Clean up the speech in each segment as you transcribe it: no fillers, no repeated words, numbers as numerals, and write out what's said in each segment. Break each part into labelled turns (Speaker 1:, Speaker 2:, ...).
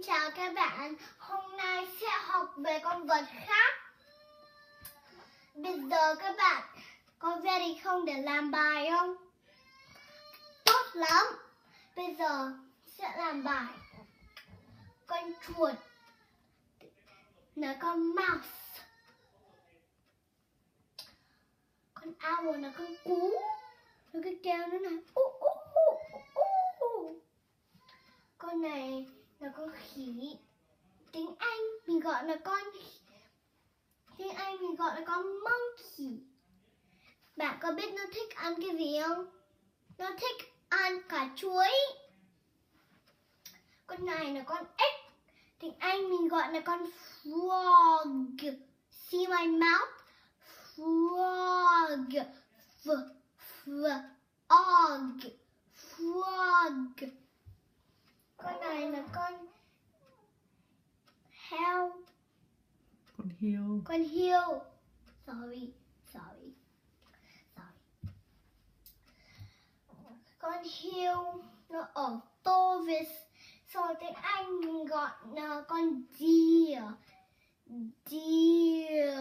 Speaker 1: chào các bạn. Hôm nay sẽ học về con vật khác. Bây giờ các bạn có ready không để làm bài không? Tốt lắm. Bây giờ sẽ làm bài. Con chuột là con mouse. Con owl là con cú. Nó cứ kêu nó này. Con này là con khỉ. Tiếng Anh mình gọi là con monkey. Bạn có biết nó thích ăn cái gì không? Nó thích ăn cả chuối. Con này là con ếch. Tiếng Anh mình gọi là con frog. See my mouth? Frog. Frog. Con này là con heo. Con hiêu. Sorry. Con hiêu nó ở Tovis. Sau tiếng Anh mình gọi là con deer. Deer.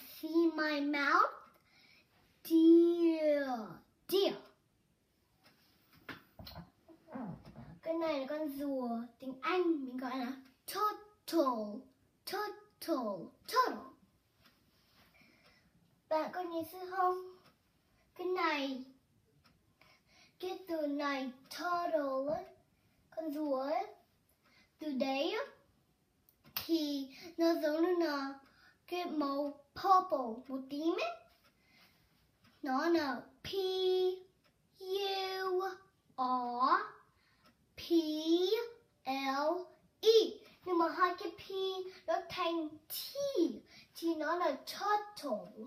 Speaker 1: See my mouth? Deer. Cái này là con rùa. Tiếng Anh mình gọi là turtle. Bạn có nhìn thấy không? Cái từ này turtle ấy, con rùa ấy, từ đấy á, thì nó giống như là cái màu purple, màu tím ấy. Nó là P-U-R-P-L-E. Nhưng mà hai cái P nó thành T thì nó là turtle.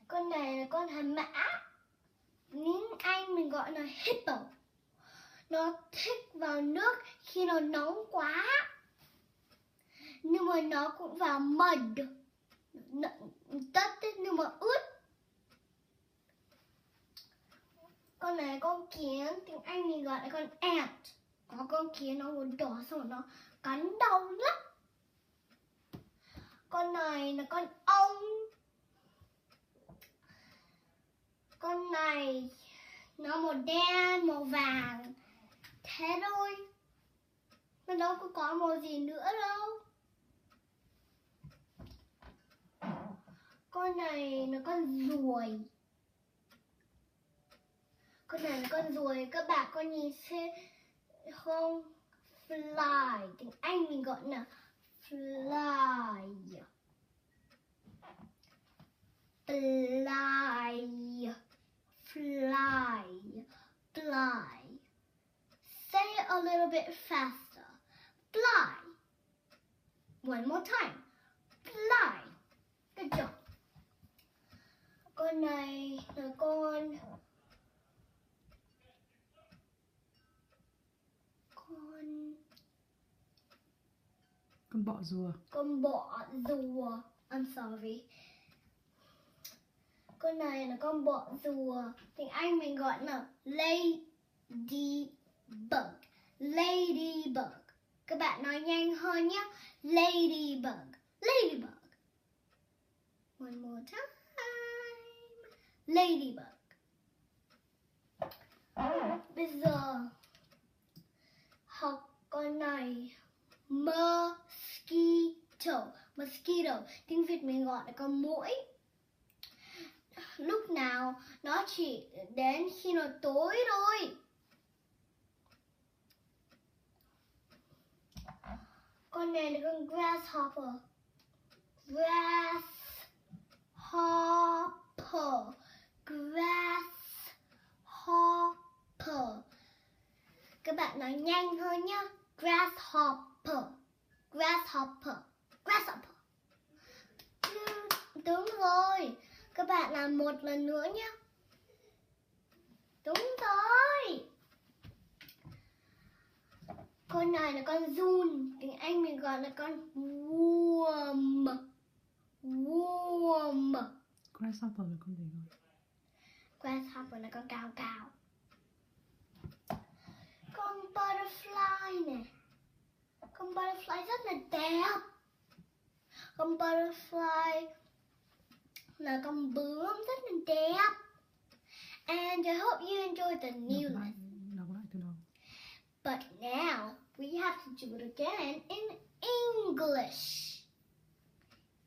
Speaker 1: Con này là con hàn mã. Tiếng Anh mình gọi là hippo. Nó thích vào nước khi nó nóng quá. Nhưng mà nó cũng vào mud. Đất ấy, nhưng mà ướt. Con này là con kiến. Tiếng Anh mình gọi là con ant. Có con kiến nó muốn đỏ xong rồi nó cắn đau lắm. Con này là con ong. Con này nó màu đen, màu vàng. Thế thôi. Nó đâu có màu gì nữa đâu. Con này là con ruồi. Con này là con ruồi. Các bạn có nhìn xem không? Fly. Tiếng Anh mình gọi là fly. Say it a little bit faster. Fly. One more time. Fly. Good job. Con này là con
Speaker 2: bọ rùa.
Speaker 1: Con bọ rùa. I'm sorry. Con này là con bọ rùa. Tiếng Anh mình gọi là ladybug. Các bạn nói nhanh hơn nhé. Ladybug. One more time. Ladybug. Bây giờ học con này. Mosquito. Tiếng Việt mình gọi là con muỗi. Lúc nào nó chỉ đến khi nó tối thôi. Con này là con grasshopper. Các bạn nói nhanh hơn nhé. Grasshopper. Đúng rồi. Các bạn làm một lần nữa nhé. Đúng rồi. Con này là con giun. Tiếng Anh mình gọi là con worm.
Speaker 2: Grasshopper là con gì rồi?
Speaker 1: Grasshopper là con cao. Con butterfly này. butterfly rất là đẹp. Con butterfly là con bướm rất là đẹp. And I hope you enjoyed the new lesson.
Speaker 2: Đọc lại từ đầu.
Speaker 1: But now we have to do it again in English.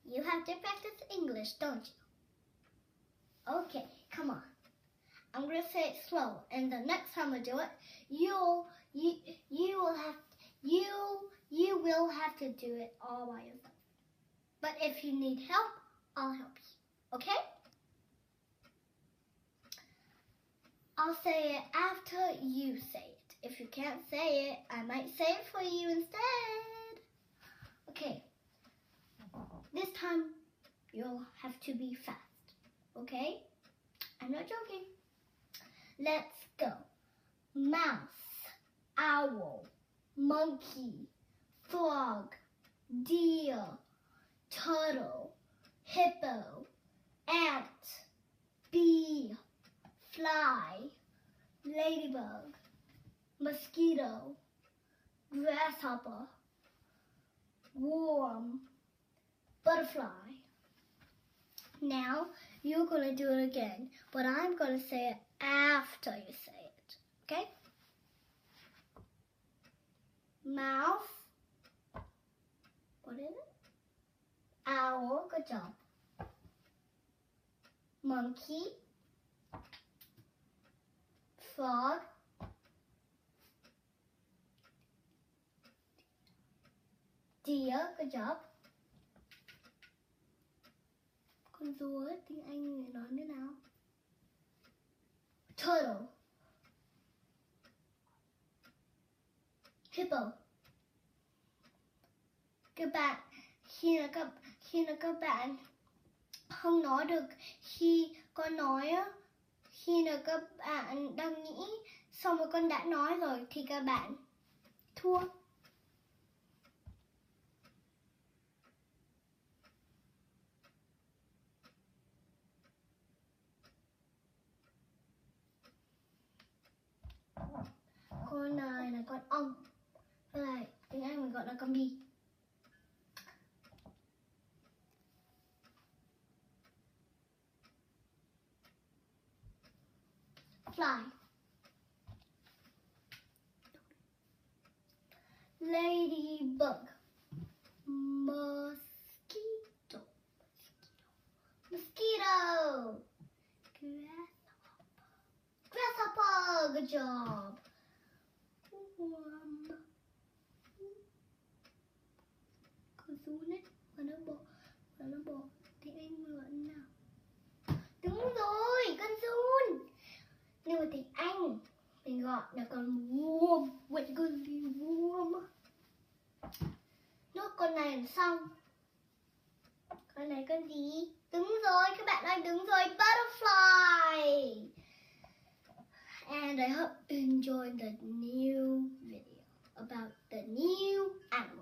Speaker 1: You have to practice English, don't you? Okay, come on. I'm gonna say it slow, and the next time I do it, you will have to do it all by yourself. But if you need help, I'll help you. Okay? I'll say it after you say it. If you can't say it, I might say it for you instead. Okay. This time, you'll have to be fast. Okay? I'm not joking. Let's go. Mouse, owl, monkey, frog, deer, turtle, hippo, ant, bee, fly, ladybug, mosquito, grasshopper, worm, butterfly. Now you're going to do it again, but I'm going to say it after you say it. Okay? Mouse. What is it? Owl. Good job. Monkey. Frog. Deer. Good job. Con rùa tiếng Anh nói thế nào? Turtle. Hippo. Các bạn, khi là các bạn không nói được khi con nói á, khi là các bạn đang nghĩ xong rồi con đã nói rồi thì các bạn thua. Con này là con ong. Với lại tiếng Anh mình gọi là con bì. Fly. Ladybug. Mosquito. Mosquito. Grasshopper. Good job. Worm. Con run ấy, và nó bò tiếng Anh gọi nào? Đúng rồi, con run. Nhưng mà tiếng Anh mình gọi là con worm. Vậy con gì worm? Nốt con này là xong. Con này con gì? Đúng rồi, các bạn ơi, đúng rồi, butterfly. And I hope you enjoyed the new video about the new animal.